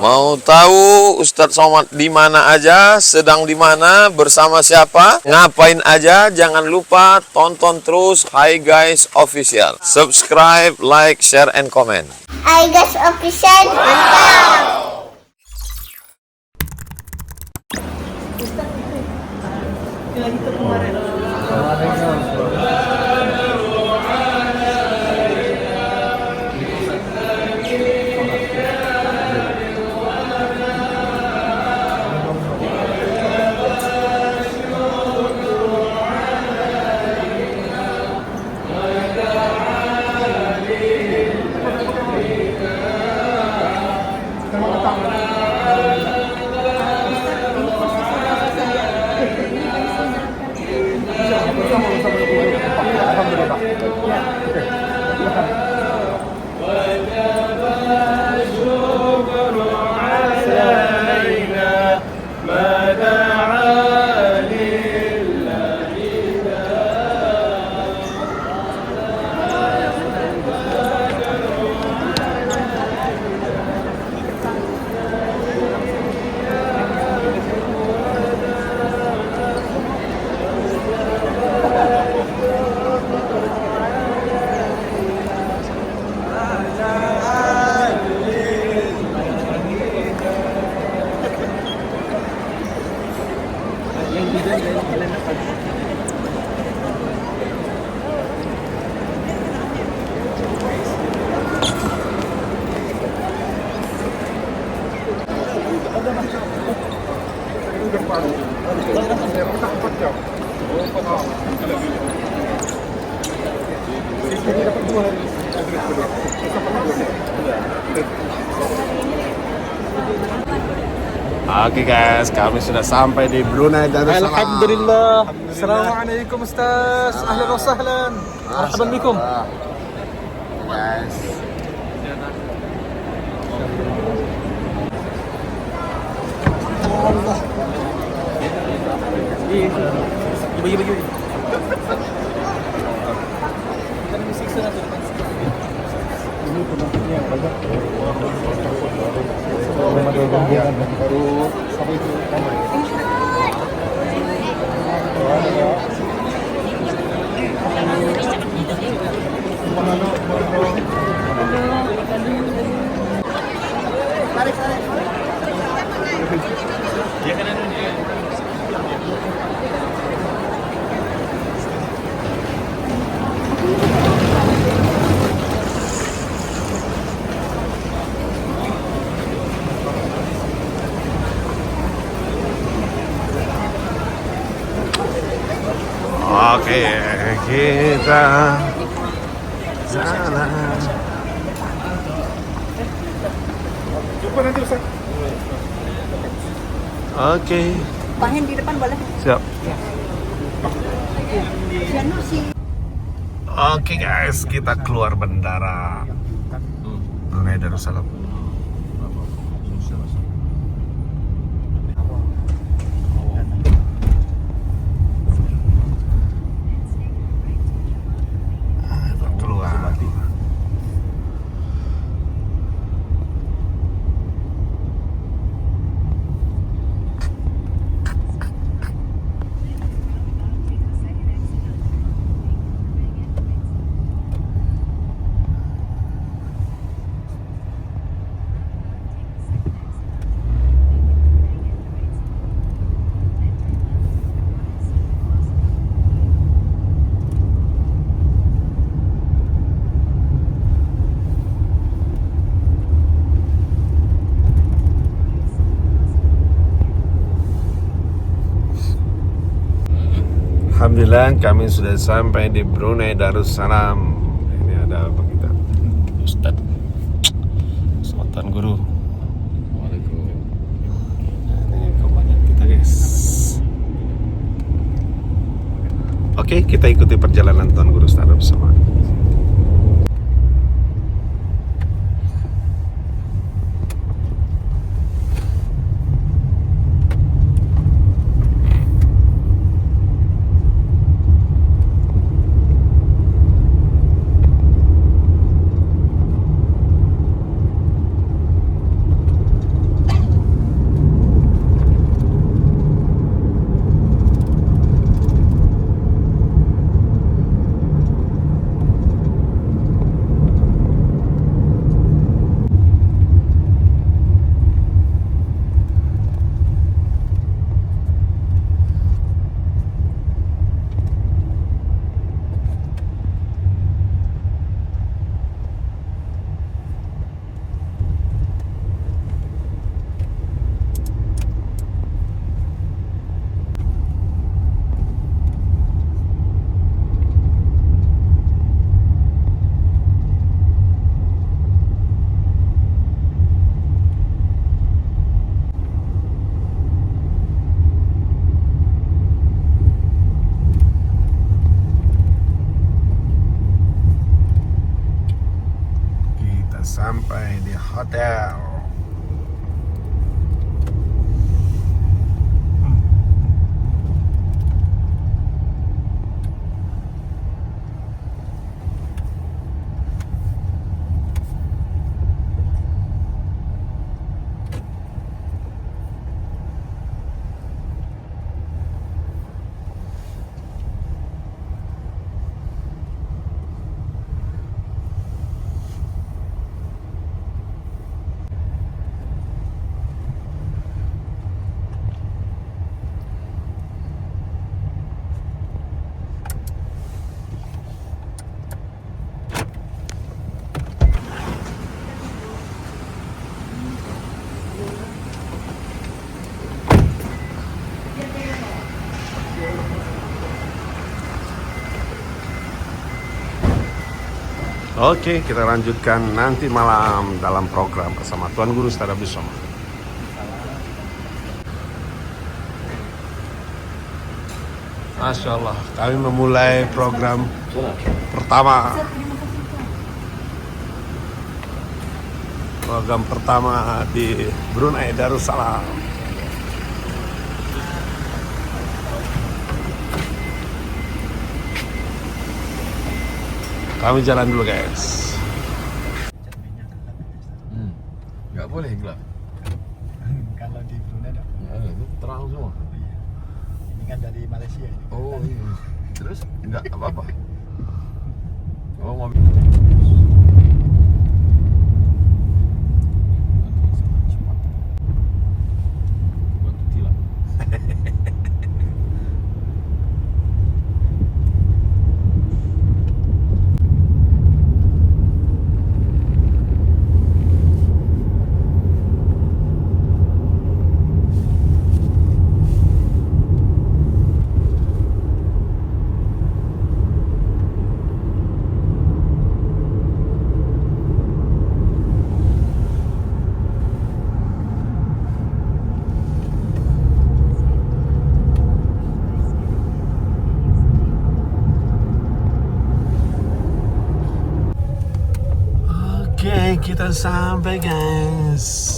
Mau tahu Ustadz Somad di mana aja, sedang di mana, bersama siapa, ngapain aja? Jangan lupa tonton terus Hi Guys Official. Subscribe, like, share, and comment. Hi Guys Official, mantap! Oke guys, kami sudah sampai di Brunei Darussalam. Alhamdulillah. Assalamualaikum Ustaz. Ahlan wa sahlan. Marhaban bikum. Guys. Allah. Ibu. Kan musik sana tu depan. Ini penontonnya banyak. Baru sampai itu ramai. Oke, kita jalan. Jumpa nanti Ustaz. Oke. Bahan di depan boleh? Siap. Siano sih. Oke guys, kita keluar bandara Brunei Darussalam. Alhamdulillah kami sudah sampai di Brunei Darussalam. Ini ada apa kita? Ustaz Sultan Guru. Waalaikumsalam. Ini komandan kita guys. Oke, kita ikuti perjalanan Tuan Guru secara bersama. hotel. Oke, kita lanjutkan nanti malam dalam program bersama Tuan Guru Ustadz Abdus Somad. Masya Allah, kami memulai program pertama di Brunei Darussalam. Kami jalan dulu guys. Nggak boleh gelap. Kalau di Brunei enggak. Itu terang semua. Ini kan dari Malaysia ini. Oh iya. Terus nggak apa-apa. Oh mobil. Oke, kita sampai guys.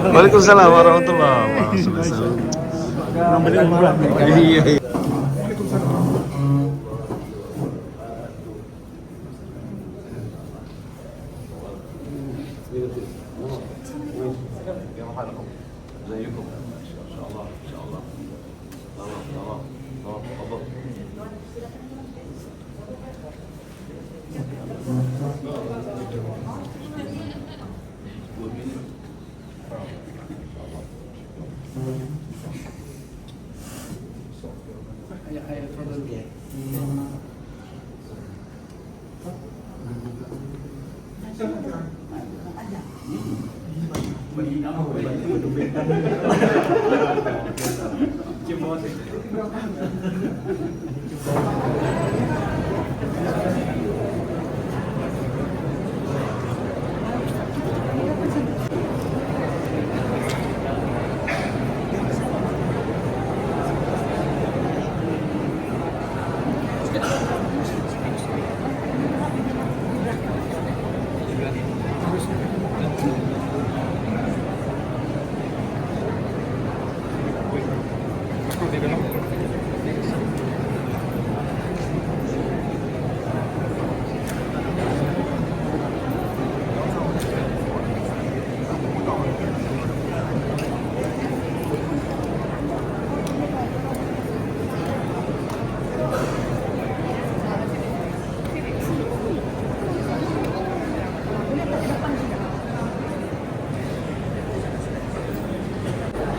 Waalaikumsalam warahmatullahi wabarakatuh. Iya.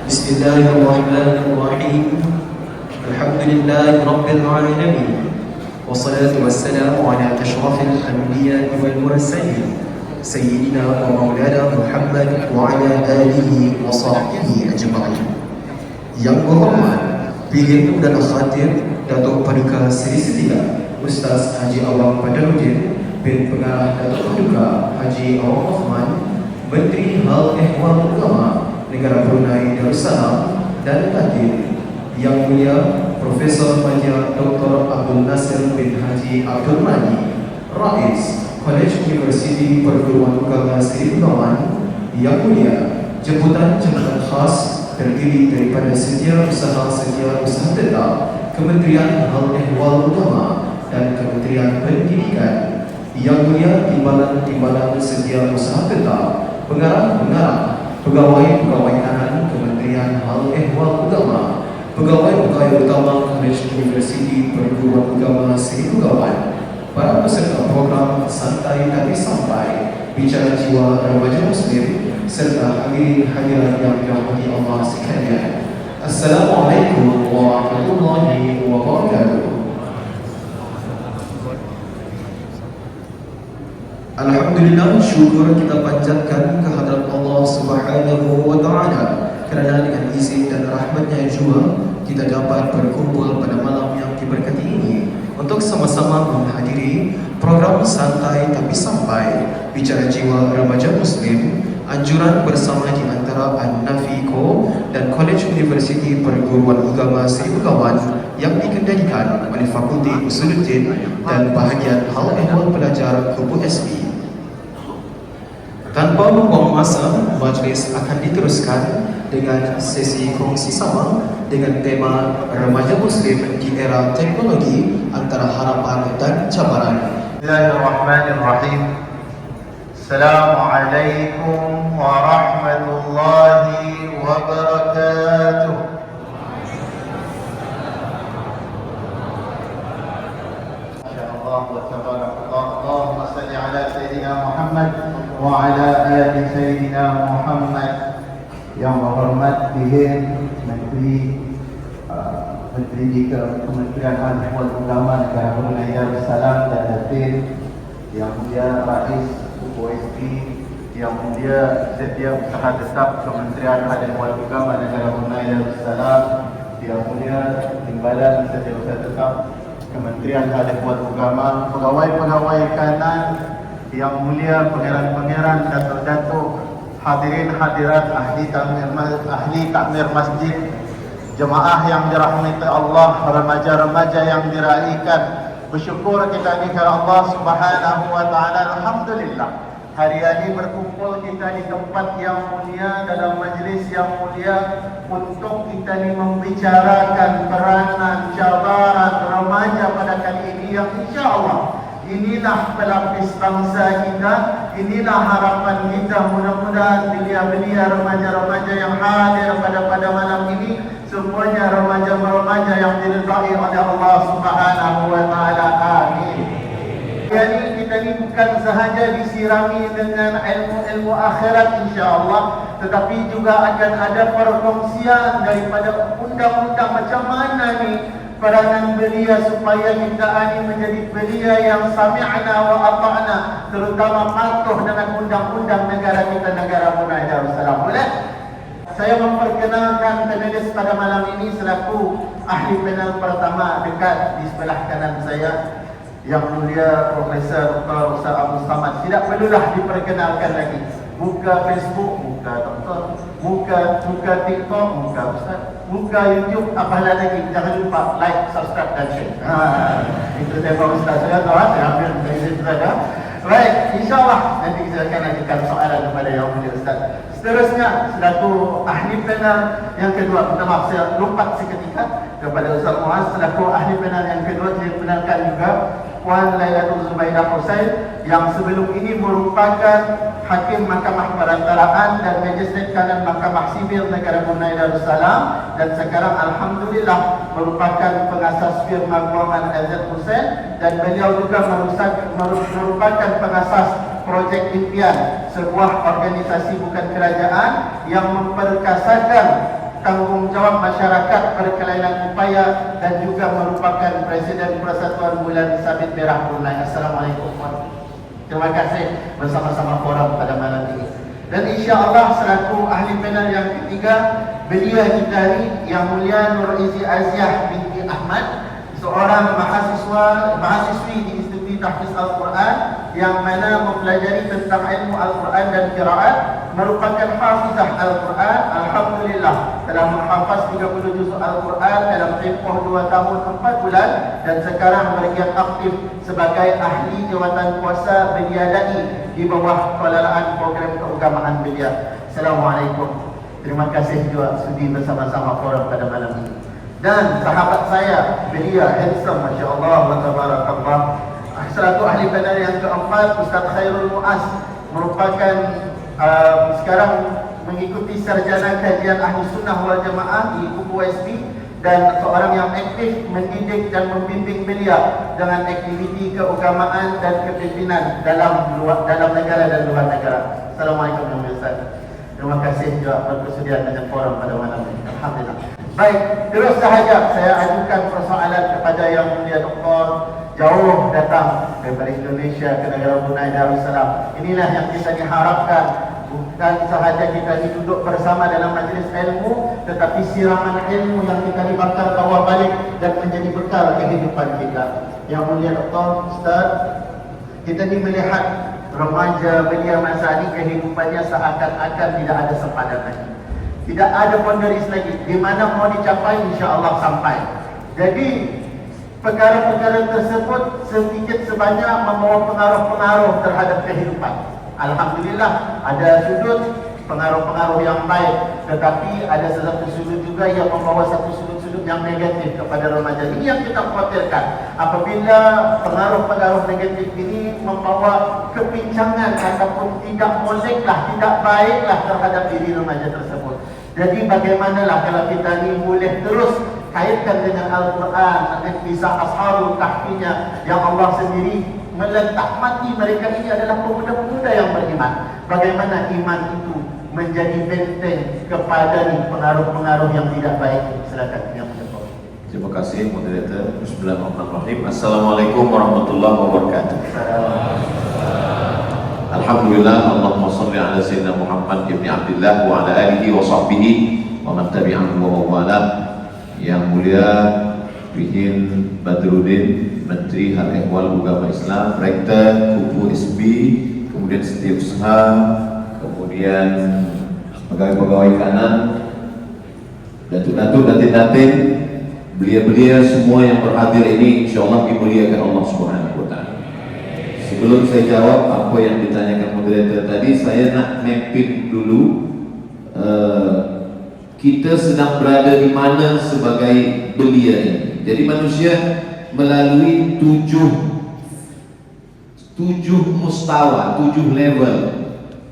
بسم الله الرحمن الرحيم الحمد لله رب العالمين والصلاة والسلام على أشرف الأنبياء والمرسلين سيدنا ومولانا محمد وعلى آله وصحبه أجمعين Yang berhormat Pilihan Perdana Khatib Datuk Paduka Seri Setia Ustaz Haji Awang Padaruddin bin Pengarah Datuk Paduka Haji Awang Osman, Menteri Hal Ehwal Agama Negara Brunei Darussalam, dan hadir Yang Mulia Profesor Major Dr. Abdul Nasir bin Haji Abdul Mani, Rais Kolej Universiti Perguruan Agama Seri Begawan. Yang Mulia jemputan khas terdiri daripada Setiausaha Tetap, Kementerian Hal Ehwal Agama dan Kementerian Pendidikan. Yang Mulia Timbalan Setiausaha Tetap, Pengarah-pengarah, Pegawai-pegawai kanan Kementerian Hal Ehwal Agama, Pegawai-pegawai utama Kolej Universiti Perguruan Agama Seri Begawan, para peserta program Santai Tapi Sampai, Bicara Jiwa Remaja Muslim, serta hadirin hadirat yang dirahmati Allah sekalian. Assalamualaikum warahmatullahi wabarakatuh. Alhamdulillah, syukur kita panjatkan kehadrat Allah Subhanahu wa Ta'ala kerana dengan izin dan rahmatnya juga kita dapat berkumpul pada malam yang diberkati ini untuk sama-sama menghadiri program Santai Tapi Sampai, Bicara Jiwa Remaja Muslim, anjuran bersama di antara An-Nafiko dan Kolej Universiti Perguruan Agama Seri Begawan yang dikendalikan oleh Fakulti Usuluddin dan bahagian Hal Ehwal Pelajar Kubu SB. Tanpa membuang masa, majlis akan diteruskan dengan sesi kongsi sama dengan tema Remaja Muslim di Era Teknologi Antara Harapan dan Cabaran. Bismillahirrahmanirrahim. Assalamualaikum warahmatullahi wabarakatuh. Masyaallah wa tabarakallah. Allahumma salli ala Sayyidina Muhammad wa ala ali Sayyidina Muhammad. Yang berhormat Pilihan Menteri di Kementerian Hal Ehwal Agama Negara Brunei Darussalam dan Datin, Yang Mulia Rais OSP, Yang Mulia Setiausaha Tetap Kementerian Hal Ehwal Agama Negara Brunei Darussalam, Yang Mulia Timbalan Setiausaha Tetap Kementerian Hal Ehwal Agama, pegawai-pegawai kanan, Yang Mulia Pangeran-pangeran, datuk-datuk, hadirin hadirat, ahli takmir masjid, jemaah yang dirahmati Allah, remaja-remaja yang diraikan. Bersyukur kita ni kepada Allah Subhanahu wa Ta'ala. Alhamdulillah, hari ini berkumpul kita di tempat yang mulia, dalam majlis yang mulia, untuk kita ni membicarakan peranan cabaran remaja pada kali ini yang insya-Allah inilah pelapis bangsa kita, inilah harapan kita. Mudah-mudahan belia-belia remaja-remaja yang hadir pada malam ini semuanya remaja-remaja yang diridai oleh Allah Subhanahu wa Ta'ala. Amin. Jadi kita ini bukan sahaja disirami dengan ilmu-ilmu akhirat insya-Allah, tetapi juga akan ada perkongsian daripada undang-undang macam mana ni peranan belia supaya kita ini menjadi belia yang sami'na wa ata'na, terutama patuh dengan undang-undang negara kita, negara Brunei Darussalam. Boleh? Saya memperkenalkan panelis pada malam ini selaku ahli panel pertama dekat di sebelah kanan saya, Yang Mulia Profesor Dr. Ustaz Abdul Samad. Tidak perlulah diperkenalkan lagi. Buka Facebook, buka doktor, buka TikTok, buka Ustaz, buka YouTube, apalah lagi. Jangan lupa like, subscribe dan share. Itu saya bawa Ustaz saya tahu, saya ambil dari situ saja. Baik, insyaAllah nanti kita akan ajukan soalan kepada Yang Mulia Ustaz. Seterusnya, selaku ahli panel yang kedua, minta maaf saya lompat seketika kepada Ustaz Muaz. Selaku ahli panel yang kedua, saya kenalkan juga Puan Lailatul Zubaidah Husain yang sebelum ini merupakan Hakim Mahkamah Perantaraan dan Magistrate Kanan Mahkamah Sivil Negara Brunei Darussalam, dan sekarang Alhamdulillah merupakan pengasas firma Muhammad Azad Hussein, dan beliau juga merupakan pengasas Projek Impian, sebuah organisasi bukan kerajaan yang memperkasakan tanggungjawab masyarakat berkelainan upaya, dan juga merupakan Presiden Persatuan Bulan Sabit Merah Brunei. Assalamualaikum warahmatullahi wabarakatuh. Terima kasih bersama-sama forum pada malam ini. Dan insya-Allah selaku ahli panel yang ketiga, belia kita ni Yang Mulia Nur Izi Aziah binti Ahmad, seorang mahasiswi di Institut Tahfiz Al-Quran yang mana mempelajari tentang ilmu Al-Quran dan qiraat, merupakan hafizah Al-Quran. Alhamdulillah telah menghafaz 30 juz Al-Quran dalam tempoh 2 tahun 4 bulan dan sekarang bergiat aktif sebagai ahli jawatan kuasa belia dai di bawah pengelolaan program keagamaan belia. Assalamualaikum. Terima kasih juga sudi bersama-sama forum pada malam ini. Dan sahabat saya, belia handsome, Masya Allah wa tabarakallah. Selaku ahli panel yang keempat, Ustaz Khairul Muaz, merupakan sekarang mengikuti sarjana kajian ahli sunnah wal jamaah di USP dan seorang yang aktif mendidik dan membimbing belia dengan aktiviti keagamaan dan kepimpinan dalam negara dan luar negara. Assalamualaikum warahmatullahi wabarakatuh. Terima kasih juga bersedia dengan forum pada malam ini. Alhamdulillah. Baik, terus sahaja saya ajukan persoalan kepada Yang Mulia Doktor, jauh datang daripada Indonesia ke negara Brunei Darussalam. Inilah yang kita diharapkan, bukan sahaja kita duduk bersama dalam majlis ilmu, tetapi siraman ilmu yang kita dibakar bawah balik dan menjadi bekal kehidupan kita. Yang Mulia Doktor, Ustaz, kita ni melihat remaja belia masa ini kehidupannya seakan-akan tidak ada sempadan lagi. Tidak ada boundaries lagi. Di mana mau dicapai, insya-Allah sampai. Jadi perkara-perkara tersebut sedikit sebanyak membawa pengaruh-pengaruh terhadap kehidupan. Alhamdulillah ada sudut pengaruh-pengaruh yang baik, tetapi ada satu sudut juga yang membawa satu sudut-sudut yang negatif kepada remaja. Ini yang kita khawatirkan. Apabila pengaruh-pengaruh negatif ini membawa kepincangan ataupun tidak moleklah, tidak baiklah terhadap diri remaja tersebut. Jadi bagaimanalah kalau kita ni boleh terus kaitkan dengan Al-Quran, dengan kisah Ashabul Kahfinya yang Allah sendiri meletak mati mereka ini adalah pemuda-pemuda yang beriman. Bagaimana iman itu menjadi benteng kepada ni pengaruh-pengaruh yang tidak baik. Silakan yang berikut. Terima kasih moderator. Bismillahirrahmanirrahim. Assalamualaikum warahmatullahi wabarakatuh. Alhamdulillah, Allahumma salli ala sayyidina Muhammad ibn Abdullah wa ala alihi wa sahbihi wa man tabi'ahu wa wala. Yang mulia Bihin Badruddin, Menteri Hal Ehwal Agama Islam, Rektor Kupu SB, kemudian Setiausaha, kemudian pegawai-pegawai kanan, datuk-datuk, datin-datin, belia-belia semua yang berhadir ini insyaallah dimuliakan Allah Subhanahu wa taala. Sebelum saya jawab apa yang ditanyakan moderator tadi, saya nak mapping dulu kita sedang berada di mana sebagai belia ini. Jadi manusia melalui tujuh mustawa, 7 level.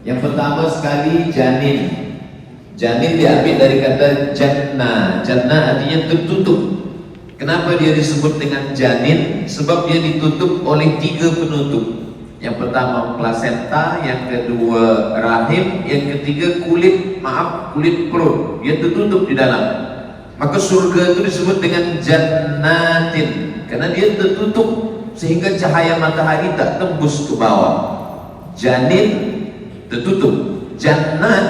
Yang pertama sekali janin. Janin diambil dari kata jannah. Jannah artinya tertutup. Kenapa dia disebut dengan janin? Sebab dia ditutup oleh 3 penutup. Yang pertama plasenta, yang kedua rahim, yang ketiga kulit perut. Dia tertutup di dalam. Maka surga itu disebut dengan jannatin karena dia tertutup sehingga cahaya matahari tak tembus ke bawah. Janin tertutup, jannat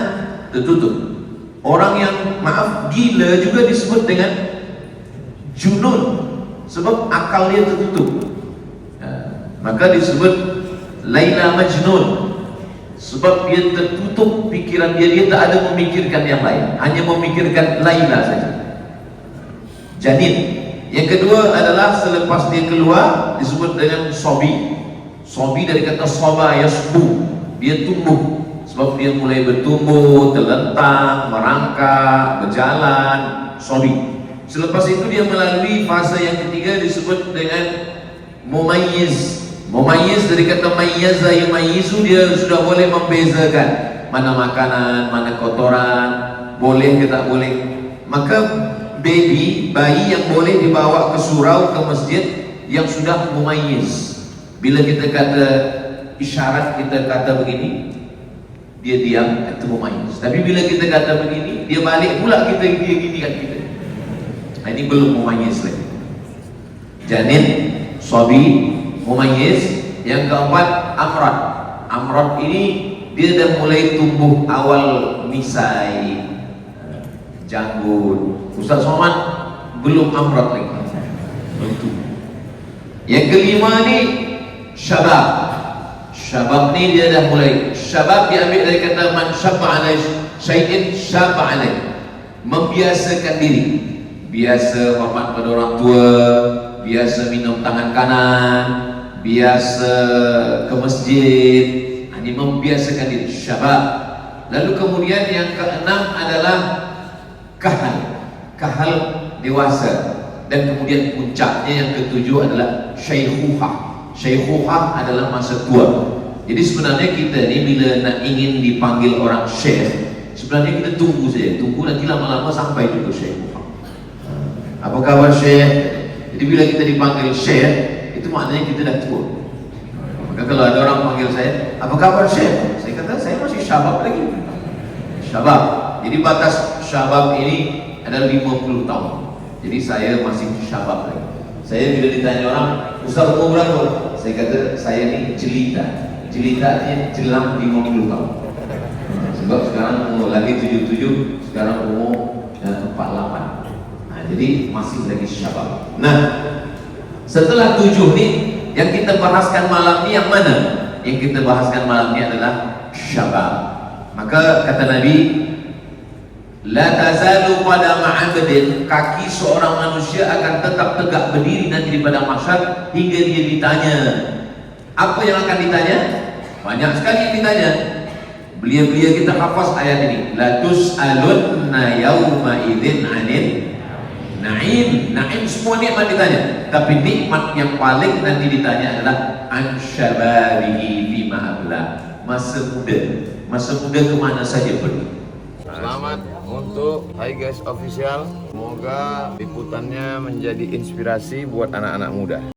tertutup. Orang yang gila juga disebut dengan junun sebab akal dia tertutup. Maka disebut Laila Majnun sebab dia tertutup pikiran dia tak ada memikirkan yang lain, hanya memikirkan Laila saja. Janin. Yang kedua adalah selepas dia keluar disebut dengan sobi. Sobi dari kata soba yasbu, dia tumbuh sebab dia mulai bertumbuh, terlentang, merangkak, berjalan, sobi. Selepas itu dia melalui fase yang ketiga disebut dengan mumayyiz. Mumayyiz dari kata mayyaza yumayyizu, dia sudah boleh membezakan mana makanan, mana kotoran, boleh ke tak boleh. Maka bayi yang boleh dibawa ke surau, ke masjid yang sudah mumayyiz. Bila kita kata isyarat, kita kata begini, dia diam, itu mumayyiz. Tapi bila kita kata begini, dia balik pula, dia gini kan kita. Ini belum mumayyiz lagi. Janin, sobi, mumayyiz. Yang keempat amrat. Amrat ini dia dah mulai tumbuh awal misai, janggut. Ustaz Somad belum amrat lagi, belum tumbuh. Yang kelima ni syabab. Syabab ni dia dah mulai. Syabab diambil dari kata man syabba alai syai'in syabba alai, membiasakan diri, biasa hormat pada orang tua, biasa minum tangan kanan, biasa ke masjid. Ini membiasakan diri, syabab. Lalu kemudian yang keenam adalah kahal. Kahal dewasa. Dan kemudian puncaknya yang ketujuh adalah syaikhuhah. Syaikhuhah adalah masa tua. Jadi sebenarnya kita ni bila nak ingin dipanggil orang syekh, sebenarnya kita tunggu saja, tunggu nanti lama-lama sampai juga syaikhuhah. Apa kabar syekh? Jadi bila kita dipanggil syekh, itu maknanya kita dah tua. Maka kalau ada orang panggil saya, apa kabar syekh? Saya kata saya masih syabab lagi. Syabab. Jadi batas syabab ini adalah 50 tahun. Jadi saya masih syabab lagi. Saya bila ditanya orang, Ustaz umur berapa? Saya kata saya ni jelita. Jelita ni jelang 50 tahun. Sebab sekarang umur lagi 77, sekarang umur 48. Nah, jadi masih lagi syabab. Nah, setelah 7 ni yang kita bahaskan malam ni yang mana? Yang kita bahaskan malam ni adalah syabab. Maka kata Nabi, la tazalu pada ma'abdin, kaki seorang manusia akan tetap tegak berdiri nanti di padang mahsyar hingga dia ditanya. Apa yang akan ditanya? Banyak sekali yang ditanya. Belia-belia kita hafaz ayat ini. La tus'alunna yawma idzin 'anil na'im. Na'im semua nikmat ditanya, tapi nikmat yang paling nanti ditanya adalah an syababihi bima abla. Masa muda. Masa muda kemana saja pergi? Selamat untuk Hai Guys Official. Semoga liputannya menjadi inspirasi buat anak-anak muda.